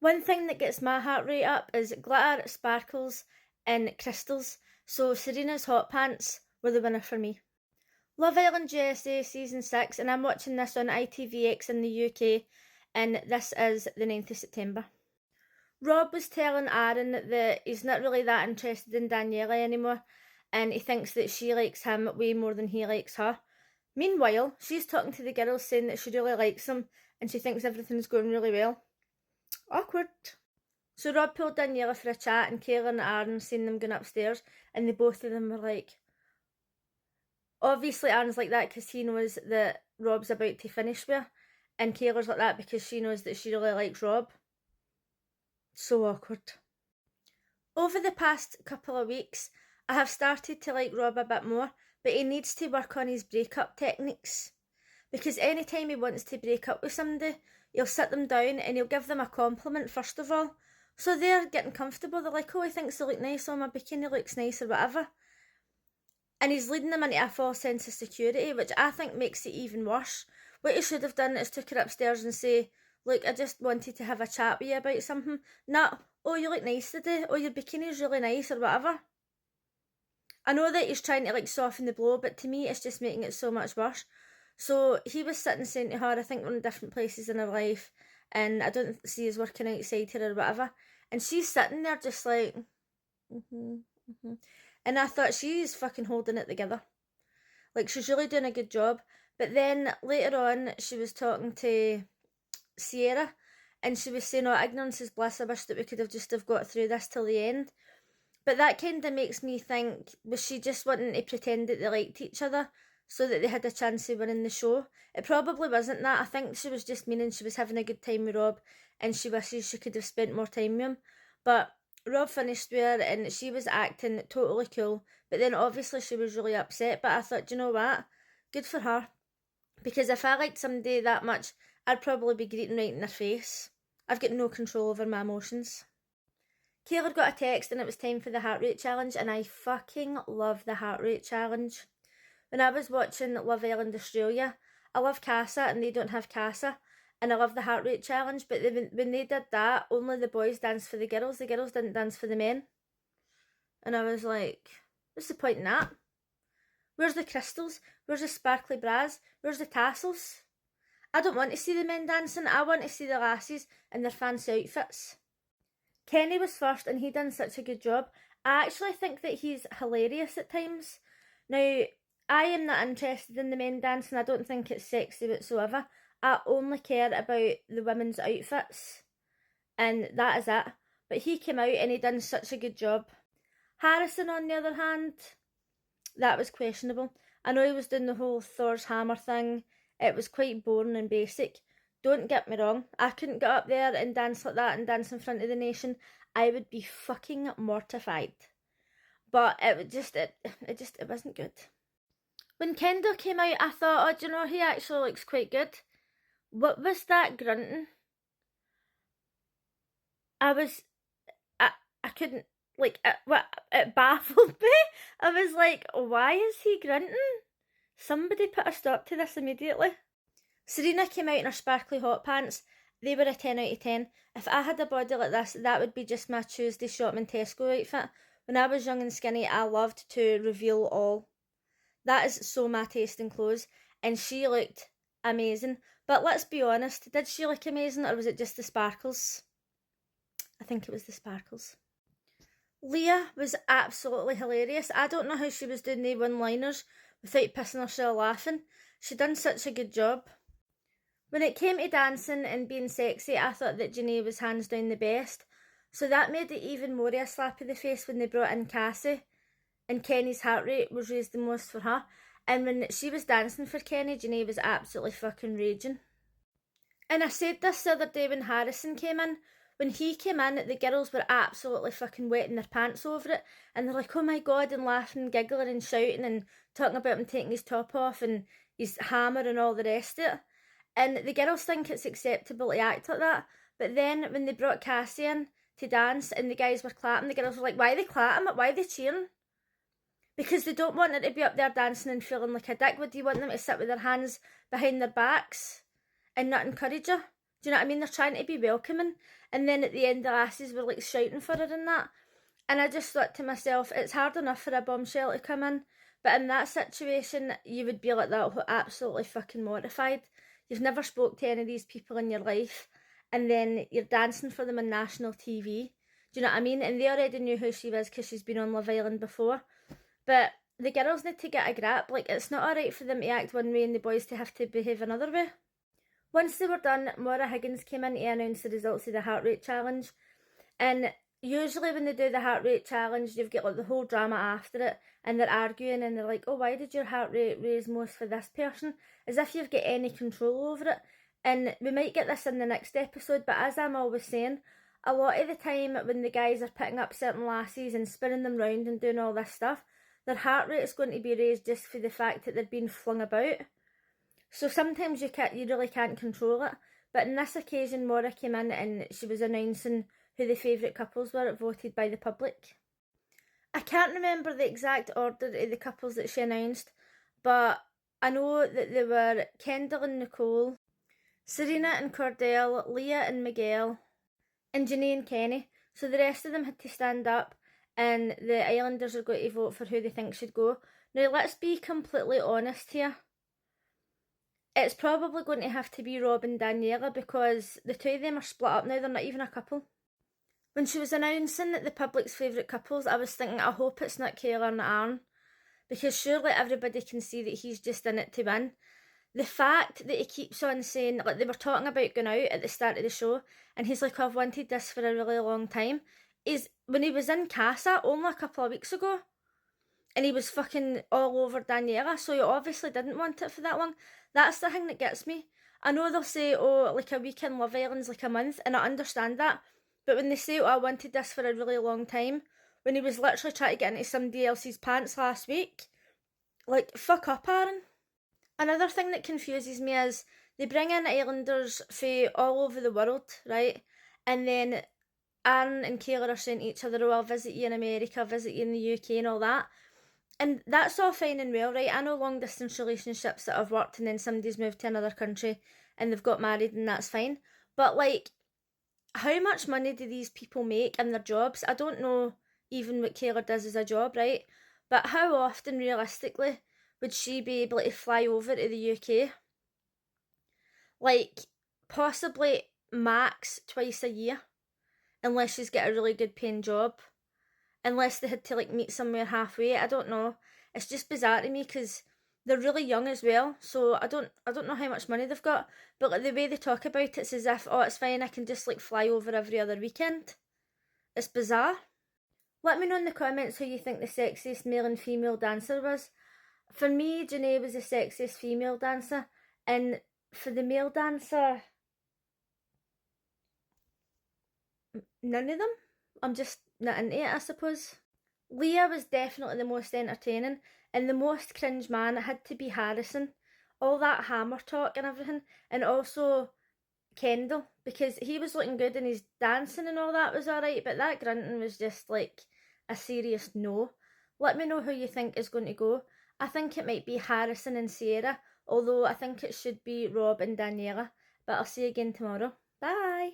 One thing that gets my heart rate up is glitter, sparkles, and crystals. So Serena's hot pants were the winner for me. Love Island USA season 6, and I'm watching this on ITVX in the UK, and this is the 9th of September. Rob was telling Aaron that he's not really that interested in Daniela anymore, and he thinks that she likes him way more than he likes her. Meanwhile, she's talking to the girls saying that she really likes him, and she thinks everything's going really well. Awkward. So Rob pulled Daniela for a chat, and Kayla and Aaron seen them going upstairs, and the both of them were like, obviously Aaron's like that because he knows that Rob's about to finish with her, and Kayla's like that because she knows that she really likes Rob. So awkward. Over the past couple of weeks, I have started to like Rob a bit more, but he needs to work on his breakup techniques. Because anytime he wants to break up with somebody, he'll sit them down and he'll give them a compliment first of all. So they're getting comfortable. They're like, oh, he thinks they look nice, oh, my bikini looks nice or whatever. And he's leading them into a false sense of security, which I think makes it even worse. What he should have done is took her upstairs and say, look, I just wanted to have a chat with you about something. Not, oh, you look nice today, oh, your bikini's really nice or whatever. I know that he's trying to like soften the blow, but to me it's just making it so much worse. So he was sitting saying to her, I think we're in different places in her life, and I don't see us working outside her or whatever. And she's sitting there just like, And I thought, she's fucking holding it together. Like, she's really doing a good job. But then later on, she was talking to Sierra, and she was saying, oh, ignorance is bliss, I wish that we could have just have got through this till the end. But that kind of makes me think, was she just wanting to pretend that they liked each other so that they had a chance of winning the show? It probably wasn't that. I think she was just meaning she was having a good time with Rob and she wishes she could have spent more time with him. But Rob finished with her and she was acting totally cool, but then obviously she was really upset. But I thought, you know what? Good for her. Because if I liked somebody that much, I'd probably be greeting right in their face. I've got no control over my emotions. Kayla got a text and it was time for the heart rate challenge, and I fucking love the heart rate challenge. When I was watching Love Island Australia, I love Casa and they don't have Casa, and I love the heart rate challenge, but when they did that, only the boys danced for the girls didn't dance for the men. And I was like, what's the point in that? Where's the crystals? Where's the sparkly bras? Where's the tassels? I don't want to see the men dancing, I want to see the lasses in their fancy outfits. Kenny was first and he done such a good job. I actually think that he's hilarious at times. Now, I am not interested in the men dancing. I don't think it's sexy whatsoever. I only care about the women's outfits, and that is it. But he came out and he done such a good job. Harrison, on the other hand, that was questionable. I know he was doing the whole Thor's hammer thing. It was quite boring and basic. Don't get me wrong, I couldn't get up there and dance like that and dance in front of the nation. I would be fucking mortified. But it wasn't good. When Kendall came out, I thought, oh, do you know, he actually looks quite good. What was that grunting? I couldn't, like, it baffled me. I was like, why is he grunting? Somebody put a stop to this immediately. Serena came out in her sparkly hot pants. They were a 10 out of 10. If I had a body like this, that would be just my Tuesday shopping Tesco outfit. When I was young and skinny, I loved to reveal all. That is so my taste in clothes. And she looked amazing. But let's be honest, did she look amazing or was it just the sparkles? I think it was the sparkles. Leah was absolutely hilarious. I don't know how she was doing the one-liners without pissing herself laughing. She done such a good job. When it came to dancing and being sexy, I thought that Janae was hands down the best. So that made it even more a slap in the face when they brought in Cassie. And Kenny's heart rate was raised the most for her. And when she was dancing for Kenny, Janae was absolutely fucking raging. And I said this the other day when Harrison came in. When he came in, the girls were absolutely fucking wetting their pants over it. And they're like, oh my god, and laughing and giggling and shouting and talking about him taking his top off and his hammer and all the rest of it. And the girls think it's acceptable to act like that. But then when they brought Cassie in to dance and the guys were clapping, the girls were like, why are they clapping? Why are they cheering? Because they don't want her to be up there dancing and feeling like a dick. Would you want them to sit with their hands behind their backs and not encourage her? Do you know what I mean? They're trying to be welcoming, and then at the end the lasses were like shouting for her and that. And I just thought to myself, it's hard enough for a bombshell to come in, but in that situation, you would be like that, absolutely fucking mortified. You've never spoke to any of these people in your life, and then you're dancing for them on national TV. Do you know what I mean? And they already knew who she was because she's been on Love Island before. But the girls need to get a grip. Like, it's not alright for them to act one way and the boys to have to behave another way. Once they were done, Maura Higgins came in to announce the results of the heart rate challenge. And usually when they do the heart rate challenge, you've got like the whole drama after it, and they're arguing and they're like, oh, why did your heart rate raise most for this person? As if you've got any control over it. And we might get this in the next episode, but as I'm always saying, a lot of the time when the guys are picking up certain lassies and spinning them round and doing all this stuff, their heart rate is going to be raised just for the fact that they're being flung about. So sometimes you really can't control it. But in this occasion, Maura came in and she was announcing who the favourite couples were voted by the public. I can't remember the exact order of the couples that she announced, but I know that they were Kendall and Nicole, Serena and Cordell, Leah and Miguel, and Janae and Kenny. So the rest of them had to stand up, and the Islanders are going to vote for who they think should go. Now, let's be completely honest here. It's probably going to have to be Rob and Daniela, because the two of them are split up now. They're not even a couple. When she was announcing the public's favourite couples, I was thinking, I hope it's not Kayla and Aaron, because surely everybody can see that he's just in it to win. The fact that he keeps on saying, like, they were talking about going out at the start of the show, and he's like, I've wanted this for a really long time, is when he was in Casa only a couple of weeks ago, and he was fucking all over Daniela, so he obviously didn't want it for that long. That's the thing that gets me. I know they'll say, oh, like a week in Love Island's like a month, and I understand that, but when they say, oh, I wanted this for a really long time, when he was literally trying to get into somebody else's pants last week, like, fuck up, Aaron. Another thing that confuses me is they bring in Islanders from all over the world, right? And then Aaron and Kayla are saying to each other, oh, I'll visit you in America, visit you in the UK and all that. And that's all fine and well, right? I know long distance relationships that have worked and then somebody's moved to another country and they've got married and that's fine. But like, how much money do these people make in their jobs? I don't know even what Kayla does as a job, right? But how often realistically would she be able to fly over to the UK? Like, possibly max twice a year, unless she's got a really good paying job. Unless they had to like meet somewhere halfway. I don't know. It's just bizarre to me because they're really young as well. So I don't know how much money they've got. But like the way they talk about it's as if, oh, it's fine, I can just like fly over every other weekend. It's bizarre. Let me know in the comments who you think the sexiest male and female dancer was. For me, Janae was the sexiest female dancer. And for the male dancer, none of them. I'm just not into it, I suppose. Leah was definitely the most entertaining, and the most cringe man had to be Harrison. All that hammer talk and everything, and also Kendall, because he was looking good and his dancing and all that was alright, but that grunting was just like a serious no. Let me know who you think is going to go. I think it might be Harrison and Sierra, although I think it should be Rob and Daniela. But I'll see you again tomorrow. Bye!